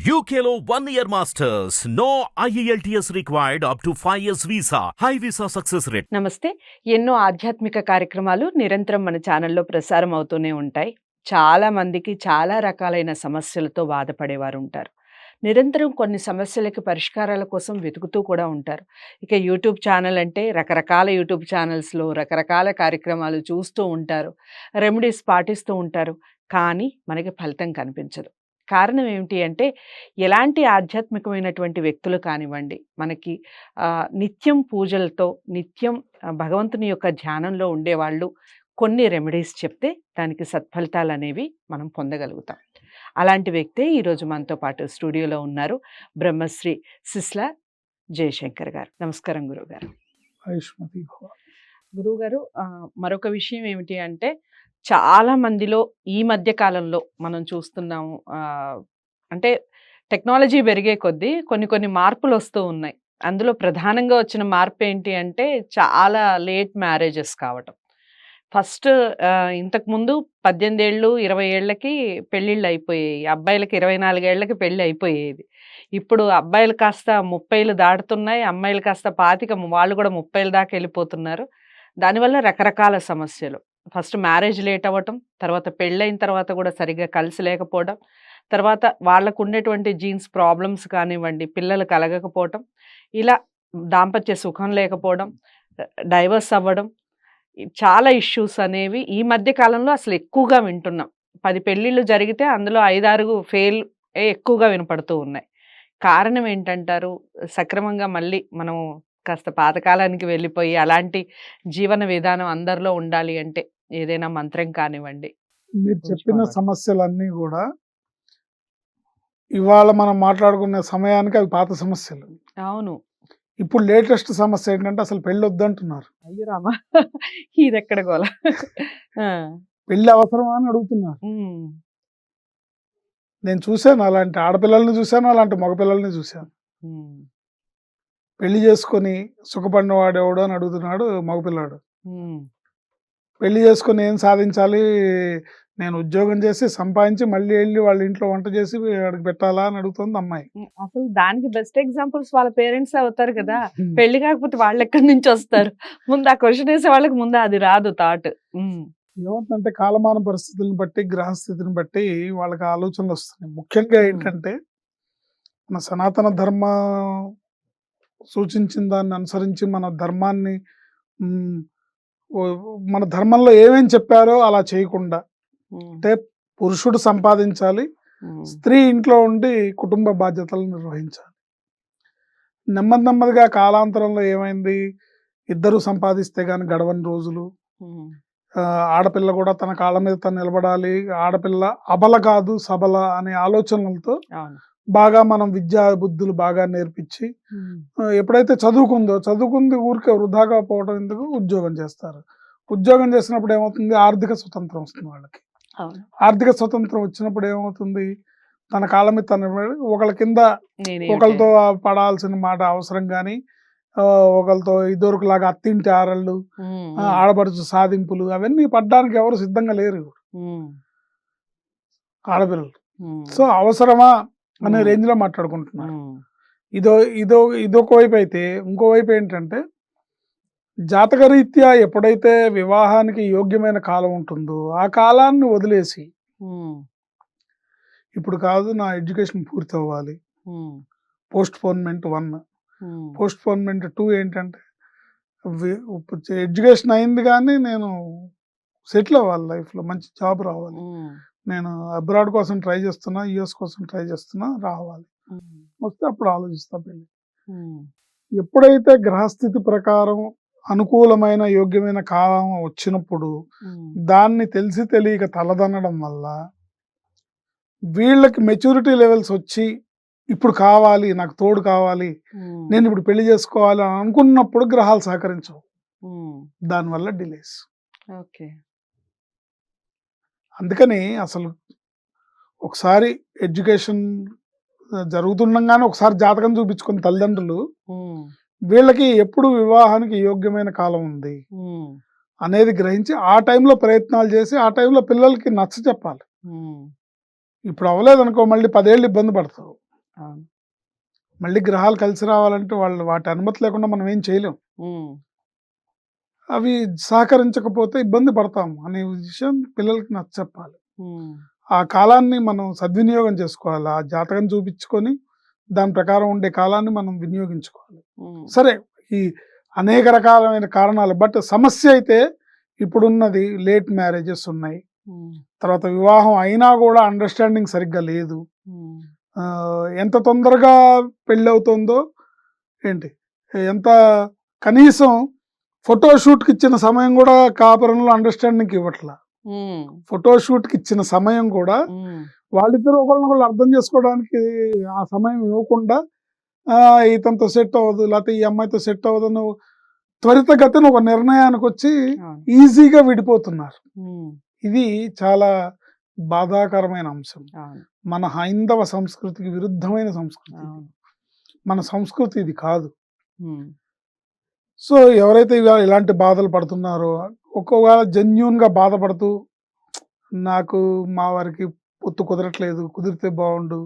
UKLO 1 year masters. No IELTS required up to 5 years visa. High visa success rate. నమస్తే. ఎన్నో ఆధ్యాత్మిక కార్యక్రమాలు నిరంతరం మన ఛానల్లో ప్రసారం అవుతూనే ఉంటాయి. చాలా మందికి చాలా రకాలైన సమస్యలతో బాధపడేవారు ఉంటారు. నిరంతరం కొన్ని సమస్యలకి పరిష్కారాల కోసం వెతుకుతూ కూడా ఉంటారు. ఇక యూట్యూబ్ ఛానల్ అంటే రకరకాల యూట్యూబ్ ఛానల్స్‌లో రకరకాల కార్యక్రమాలు చూస్తూ ఉంటారు. రెమెడీస్ పాటిస్తూ ఉంటారు. కానీ మనకి ఫలితం కనిపించదు. కారణం ఏమిటి అంటే ఎలాంటి ఆధ్యాత్మికమైనటువంటి వ్యక్తులు కానివ్వండి, మనకి నిత్యం పూజలతో, నిత్యం భగవంతుని యొక్క ధ్యానంలో ఉండేవాళ్ళు కొన్ని రెమెడీస్ చెప్తే దానికి సత్ఫలితాలనేవి మనం పొందగలుగుతాం. అలాంటి వ్యక్తే ఈరోజు మనతో పాటు స్టూడియోలో ఉన్నారు. బ్రహ్మశ్రీ సిస్లా జయశంకర్ గారు. నమస్కారం గురువుగారు. గురువుగారు, మరొక విషయం ఏమిటి అంటే చాలా మందిలో ఈ మధ్య కాలంలో మనం చూస్తున్నాము, అంటే టెక్నాలజీ పెరిగే కొద్దీ కొన్ని మార్పులు వస్తూ ఉన్నాయి. అందులో ప్రధానంగా వచ్చిన మార్పు ఏంటి అంటే చాలా లేట్ మ్యారేజెస్ కావటం. ఫస్ట్ ఇంతకుముందు 18 ఏళ్ళు 20 ఏళ్ళకి పెళ్ళిళ్ళు అయిపోయాయి. అబ్బాయిలకి 24 ఏళ్ళకి పెళ్ళి అయిపోయేది. ఇప్పుడు అబ్బాయిలు కాస్త 30లు దాటుతున్నాయి, అమ్మాయిలు కాస్త 25, వాళ్ళు కూడా 30ల దాకా వెళ్ళిపోతున్నారు. దానివల్ల రకరకాల సమస్యలు. ఫస్ట్ మ్యారేజ్ లేట్ అవ్వటం, తర్వాత పెళ్ళైన తర్వాత కూడా సరిగ్గా కలిసి లేకపోవడం, తర్వాత వాళ్ళకు ఉండేటువంటి జీన్స్ ప్రాబ్లమ్స్ కానివ్వండి, పిల్లలు కలగకపోవటం, ఇలా దాంపత్య సుఖం లేకపోవడం, డైవర్స్ అవ్వడం, చాలా ఇష్యూస్ అనేవి ఈ మధ్య కాలంలో అసలు ఎక్కువగా వింటున్నాం. 10 పెళ్ళిళ్ళు జరిగితే అందులో 5-6 ఫెయిల్ ఎక్కువగా వినపడుతూ ఉన్నాయి. కారణం ఏంటంటారు? సక్రమంగా మళ్ళీ మనం కాస్త పాతకాలానికి వెళ్ళిపోయి అలాంటి జీవన విధానం అందరిలో ఉండాలి అంటే ఏదైనా మంత్రం కానివ్వండి. మీరు చెప్పిన సమస్యలన్నీ కూడా ఇవాళ మనం మాట్లాడుకునే సమయానికి అవి పాత సమస్యలు. అవును. ఇప్పుడు లేటెస్ట్ సమస్య ఏంటంటే అసలు పెళ్లి వద్దంటున్నారు. అయ్యో రామా, ఇది ఎక్కడ గోల. పెళ్లి అవసరమా అని అడుగుతున్నారు. నేను చూశాను, అలాంటి ఆడపిల్లల్ని చూశాను, అలాంటి మగపిల్లల్ని చూశాను. పెళ్లి చేసుకొని సుఖపడిన వాడెవడు అని అడుగుతున్నాడు మగపిల్లాడు. పెళ్లి చేసుకొని ఏం సాధించాలి, నేను ఉద్యోగం చేసి సంపాదించి మళ్ళీ వెళ్ళి వాళ్ళ ఇంట్లో వంట చేసి వాడికి పెట్టాలా అని అడుగుతుంది అమ్మాయి. అసలు దానికి బెస్ట్ ఎగ్జాంపుల్స్ వాళ్ళ పేరెంట్స్ అవుతారు కదా. పెళ్లి కాకపోతే వాళ్ళు ఎక్కడి నుంచి వస్తారు? ముందు ఆ క్వశ్చన్ వేసే వాళ్ళకి ముందు అది రాదు థాట్. ఏమవుతుందంటే కాలమాన పరిస్థితులను బట్టి, గ్రహస్థితిని బట్టి వాళ్ళకి ఆలోచనలు వస్తున్నాయి. ముఖ్యంగా ఏంటంటే మన సనాతన ధర్మ సూచించిన దాన్ని అనుసరించి మన ధర్మాన్ని, మన ధర్మంలో ఏమేం చెప్పారో అలా చేయకుండా, అంటే పురుషుడు సంపాదించాలి, స్త్రీ ఇంట్లో ఉండి కుటుంబ బాధ్యతలు నిర్వహించాలి. నెమ్మదిగా కాలాంతరంలో ఏమైంది, ఇద్దరు సంపాదిస్తే గాని గడవని రోజులు. ఆడపిల్ల కూడా తన కాళ్ళ మీద తను నిలబడాలి, ఆడపిల్ల అబల కాదు సబల అనే ఆలోచనలతో బాగా మనం విద్యా బుద్ధులు బాగా నేర్పించి, ఎప్పుడైతే చదువుకుంది ఊరికే వృధాగా పోవడం ఎందుకు, ఉద్యోగం చేస్తారు. ఉద్యోగం చేసినప్పుడు ఏమవుతుంది, ఆర్థిక స్వతంత్రం వస్తుంది వాళ్ళకి. ఆర్థిక స్వతంత్రం వచ్చినప్పుడు ఏమవుతుంది, తన కాళ్ళ మీద తన ఒకళ్ళ కింద ఒకళ్ళతో పడాల్సిన మాట అవసరం కానీ, ఒకళ్ళతో ఇదివరకులాగా అత్తింటి ఆరళ్ళు, ఆడపడుచు సాధింపులు అవన్నీ పడ్డానికి ఎవరు సిద్ధంగా లేరు ఆడపిల్లలు. సో అవసరమా అనే రేంజ్ లో మాట్లాడుకుంటున్నారు. ఇదొక వైపు అయితే, ఇంకోవైపు ఏంటంటే జాతకరీత్యా ఎప్పుడైతే వివాహానికి యోగ్యమైన కాలం ఉంటుందో ఆ కాలాన్ని వదిలేసి, ఇప్పుడు కాదు నా ఎడ్యుకేషన్ పూర్తి అవ్వాలి, పోస్ట్ పోన్మెంట్ 1, పోస్ట్ పోన్మెంట్ 2 ఏంటంటే ఎడ్యుకేషన్ అయింది కానీ నేను సెటిల్ అవ్వాలి, లైఫ్లో మంచి జాబ్ రావాలి, నేను అబ్రాడ్ కోసం ట్రై చేస్తున్నా, యుఎస్ కోసం ట్రై చేస్తున్నా, రావాలి, వస్తే అప్పుడు ఆలోచిస్తా పెళ్ళి. ఎప్పుడైతే గ్రహస్థితి ప్రకారం అనుకూలమైన యోగ్యమైన కాలం వచ్చినప్పుడు దాన్ని తెలిసి తెలియక తలదన్నడం వల్ల వీళ్ళకి మెచ్యూరిటీ లెవెల్స్ వచ్చి ఇప్పుడు కావాలి, నాకు తోడు కావాలి, నేను ఇప్పుడు పెళ్లి చేసుకోవాలి అని అనుకున్నప్పుడు గ్రహాలు సహకరించవు, దానివల్ల డిలేస్. అందుకని అసలు ఒకసారి ఎడ్యుకేషన్ జరుగుతుండగానే ఒకసారి జాతకం చూపించుకుని తల్లిదండ్రులు వీళ్ళకి ఎప్పుడు వివాహానికి యోగ్యమైన కాలం ఉంది అనేది గ్రహించి ఆ టైంలో ప్రయత్నాలు చేసి ఆ టైంలో పిల్లలకి నచ్చ చెప్పాలి. ఇప్పుడు అవ్వలేదు అనుకో, మళ్ళీ 10 ఏళ్ళు ఇబ్బంది పడతావు. అవును. మళ్ళీ గ్రహాలు కలిసి రావాలంటే వాళ్ళు వాటి అనుమతి లేకుండా మనం ఏం చేయలేం. హ్మ్. అవి సహకరించకపోతే ఇబ్బంది పడతాము అనే విషయం పిల్లలకి నచ్చచెప్పాలి. హ్మ్. ఆ కాలాన్ని మనం సద్వినియోగం చేసుకోవాలి. ఆ జాతకం చూపించుకొని దాని ప్రకారం ఉండే కాలాన్ని మనం వినియోగించుకోవాలి. హ్మ్. సరే, ఈ అనేక రకాలమైన కారణాలు, బట్ సమస్య అయితే ఇప్పుడున్నది లేట్ మ్యారేజెస్ ఉన్నాయి. హ్మ్. తర్వాత వివాహం అయినా కూడా అండర్‌స్టాండింగ్ సరిగ్గా లేదు. హ్మ్. ఎంత తొందరగా పెళ్ళవుతుందో ఏంటి, ఎంత కనీసం ఫోటో షూట్‌కి ఇచ్చిన సమయం కూడా కాపురంలో అండర్‌స్టాండింగ్‌కి ఇవ్వట్ల. హ్మ్. ఫోటో షూట్‌కి ఇచ్చిన సమయం కూడా హ్మ్. వాళ్ళిద్దరూ ఒకళ్ళనొకళ్ళు అర్థం చేసుకోవడానికి ఆ సమయం ఇవ్వకుండా ఇతనితో సెట్ అవ్వదు, లేకపోతే ఈ అమ్మాయితో సెట్ అవ్వదని త్వరితగతిన ఒక నిర్ణయానికొచ్చి అవును. ఈజీగా విడిపోతున్నారు. హ్మ్. ఇది చాలా బాధాకరమైన అంశం. అవును. మన హైందవ సంస్కృతికి విరుద్ధమైన సంస్కృతి ఇది. అవును. మన సంస్కృతి ఇది కాదు. హ్మ్. సో, ఎవరైతే ఇలాంటి బాధలు పడుతున్నారో, ఒకవేళ జెన్యూన్‌గా బాధపడుతూ నాకు మా వారికి పొత్తు కుదరట్లేదు, కుదిరితే బావుండు,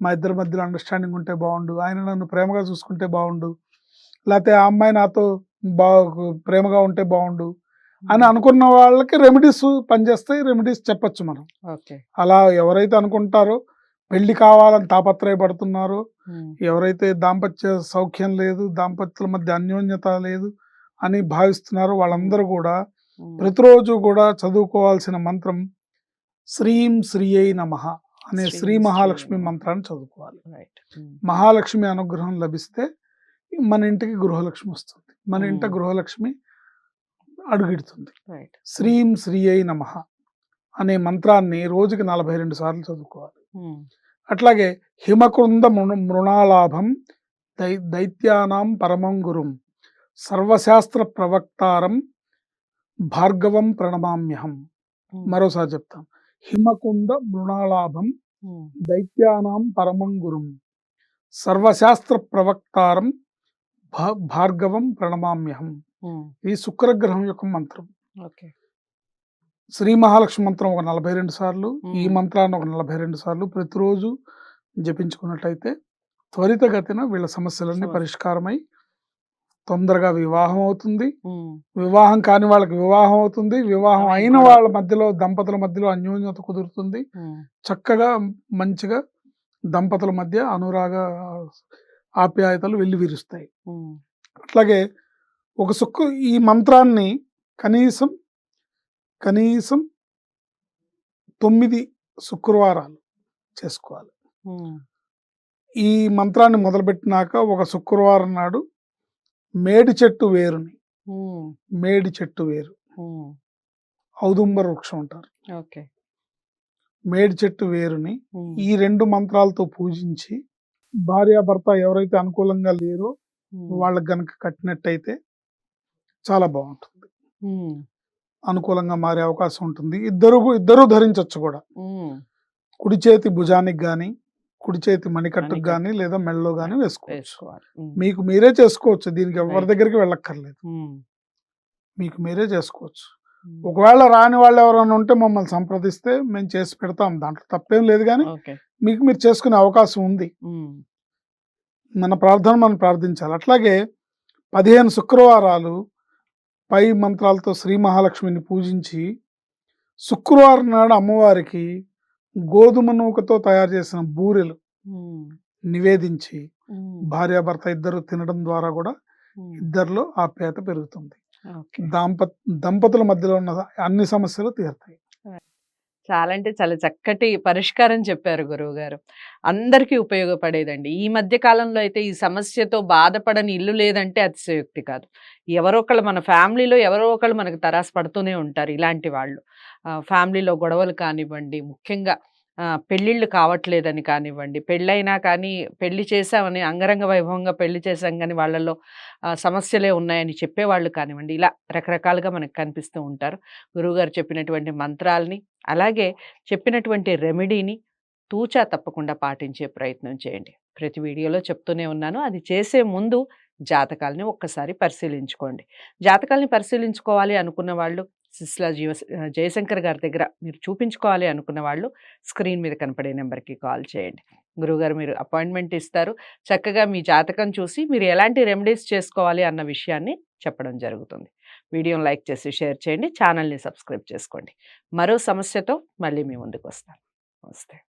మా ఇద్దరి మధ్యలో అండర్‌స్టాండింగ్ ఉంటే బావుండు, ఆయన నన్ను ప్రేమగా చూసుకుంటే బావుండు, లేతే ఆ అమ్మాయి నాతో ప్రేమగా ఉంటే బావుండు అని హ్మ్. అనుకున్న వాళ్ళకి రెమెడీస్ పనిచేస్తాయి. రెమెడీస్ చెప్పొచ్చు మనం. ఓకే. అలా ఎవరైతే అనుకుంటారో, పెళ్లి కావాలని తాపత్రయపడుతున్నారో, హ్మ్. ఎవరైతే దాంపత్య సౌఖ్యం లేదు, దాంపత్యుల మధ్య అన్యోన్యత లేదు అని భావిస్తున్నారో వాళ్ళందరూ కూడా హ్మ్. ప్రతిరోజు కూడా చదువుకోవాల్సిన మంత్రం శ్రీం శ్రీయై నమః అనే శ్రీ శ్రీ శ్రీ మహాలక్ష్మి నమః. మంత్రాన్ని చదువుకోవాలి. రైట్. హ్మ్. మహాలక్ష్మి అనుగ్రహం లభిస్తే మన ఇంటికి గృహలక్ష్మి వస్తుంది. మన ఇంట హ్మ్. గృహలక్ష్మి అడుగిడుతుంది. రైట్. హ్మ్. శ్రీం శ్రీయై నమః అనే మంత్రాన్ని రోజుకి 42 సార్లు చదువుకోవాలి. హ్మ్. అట్లాగే హిమకృంద మృణాలాభం దైత్యానాం పరమం గురుం సర్వశాస్త్ర ప్రవక్తారం భార్గవం ప్రణమామ్యహం. హ్మ్. మరోసారి చెప్తాం. హిమకుంద మృణాలాభం హ్మ్. దైత్యానాం పరమం గురుం సర్వశాస్త్ర ప్రవక్తారం భార్గవం ప్రణమామ్యహం. హ్మ్. ఇది శుక్రగ్రహం యొక్క మంత్రం. ఓకే. శ్రీ మహాలక్ష్మి మంత్రం ఒక 42 సార్లు, ఈ హ్మ్. మంత్రాన్ని ఒక 42 సార్లు ప్రతిరోజు జపించుకున్నట్లయితే త్వరితగతిన వీళ్ళ సమస్యలన్నీ సమస్య. పరిష్కారమై తొందరగా వివాహం అవుతుంది. హ్మ్. వివాహం కాని వాళ్ళకి వివాహం అవుతుంది. వివాహం అవి అయిన గొడవ. వాళ్ళ మధ్యలో దంపతుల మధ్యలో అన్యోన్యత కుదురుతుంది. హ్మ్. చక్కగా మంచిగా దంపతుల మధ్య అనురాగ ఆప్యాయతలు వెల్లివిరుస్తాయి. హ్మ్. అట్లాగే ఈ మంత్రాన్ని కనీసం కనీసం 9 శుక్రవారాలు చేసుకోవాలి. హ్మ్. ఈ మంత్రాన్ని మొదలుపెట్టినాక ఒక శుక్రవారం నాడు మేడి చెట్టు వేరుని హ్మ్. మేడి చెట్టు వేరు హ్మ్. ఔదుంబర వృక్షం అంటారు. ఓకే. మేడి చెట్టు వేరుని హ్మ్. ఈ 2 మంత్రాలతో పూజించి భార్యాభర్త ఎవరైతే అనుకూలంగా లేరో హ్మ్. వాళ్ళకి గనక కట్టినట్టయితే చాలా బాగుంటుంది. హ్మ్. అనుకూలంగా మారే అవకాశం ఉంటుంది. ఇద్దరు ధరించొచ్చు కూడా. హ్మ్. కుడి చేతి భుజానికి గాని, కుడి చేతి మణికట్టుకు మణికట్టు. గాని లేదా మెడలో గాని వేసుకోవచ్చు. వేసుకోవాలి. హ్మ్. మీకు మీరే చేసుకోవచ్చు. దీనికి ఎవరి రైట్. దగ్గరికి వెళ్ళక్కర్లేదు. హ్మ్. మీకు మీరే చేసుకోవచ్చు. హ్మ్. ఒకవేళ రాని వాళ్ళు ఎవరైనా ఉంటే మమ్మల్ని సంప్రదిస్తే మేము చేసి పెడతాం. దాంట్లో తప్పేం లేదు గానీ ఓకే. మీకు మీరు చేసుకునే అవకాశం ఉంది. హ్మ్. మన ప్రార్థన మనం ప్రార్థించాలి. అట్లాగే 15 శుక్రవారాలు పై మంత్రాలతో శ్రీ మహాలక్ష్మిని పూజించి శుక్రవారం నాడు అమ్మవారికి గోధుమ నూకతో తయారు చేసిన బూరెలు హ్మ్. నివేదించి హ్మ్. భార్యాభర్త ఇద్దరు తినడం ద్వారా కూడా హ్మ్. ఇద్దరిలో ఆప్యాయత పెరుగుతుంది. ఓకే. దంపతుల మధ్యలో ఉన్న అన్ని సమస్యలు తీరుతాయి. చాలా అంటే చాలా చక్కటి పరిష్కారం చెప్పారు గురువుగారు. అందరికీ ఉపయోగపడేదండి. ఈ మధ్య కాలంలో అయితే ఈ సమస్యతో బాధపడని ఇల్లు లేదంటే అతిశయోక్తి కాదు. ఎవరో ఒకళ్ళు మన ఫ్యామిలీలో ఎవరో ఒకళ్ళు మనకు తరాసు పడుతూనే ఉంటారు ఇలాంటి వాళ్ళు. ఫ్యామిలీలో గొడవలు కానివ్వండి, ముఖ్యంగా పెళ్ళిళ్ళు కావట్లేదని కానివ్వండి, పెళ్ళైనా కానీ పెళ్లి చేశామని అంగరంగ వైభవంగా పెళ్లి చేశాం గానీ వాళ్ళలో సమస్యలే ఉన్నాయని చెప్పేవాళ్ళు కానివ్వండి, ఇలా రకరకాలుగా మనకు కనిపిస్తూ ఉంటారు. గురువుగారు చెప్పినటువంటి మంత్రాల్ని అలాగే చెప్పినటువంటి రెమెడీని తూచా తప్పకుండా పాటించే ప్రయత్నం చేయండి. ప్రతి వీడియోలో చెప్తూనే ఉన్నాను. అది చేసే ముందు జాతకాల్ని ఒక్కసారి పరిశీలించుకోండి. జాతకాల్ని పరిశీలించుకోవాలి అనుకున్న వాళ్ళు సిస్లా జయశంకర్ గారి దగ్గర మీరు చూపించుకోవాలి అనుకున్న వాళ్ళు స్క్రీన్ మీద కనపడే నెంబర్‌కి కాల్ చేయండి. గురువుగారు మీరు అపాయింట్మెంట్ ఇస్తారు. చక్కగా మీ జాతకం చూసి మీరు ఎలాంటి రెమెడీస్ చేసుకోవాలి అన్న విషయాన్ని చెప్పడం జరుగుతుంది. వీడియోని లైక్ చేసి షేర్ చేయండి. ఛానల్‌ని సబ్స్క్రైబ్ చేసుకోండి. మరో సమస్యతో మళ్ళీ మీ ముందుకు వస్తాను. నమస్తే.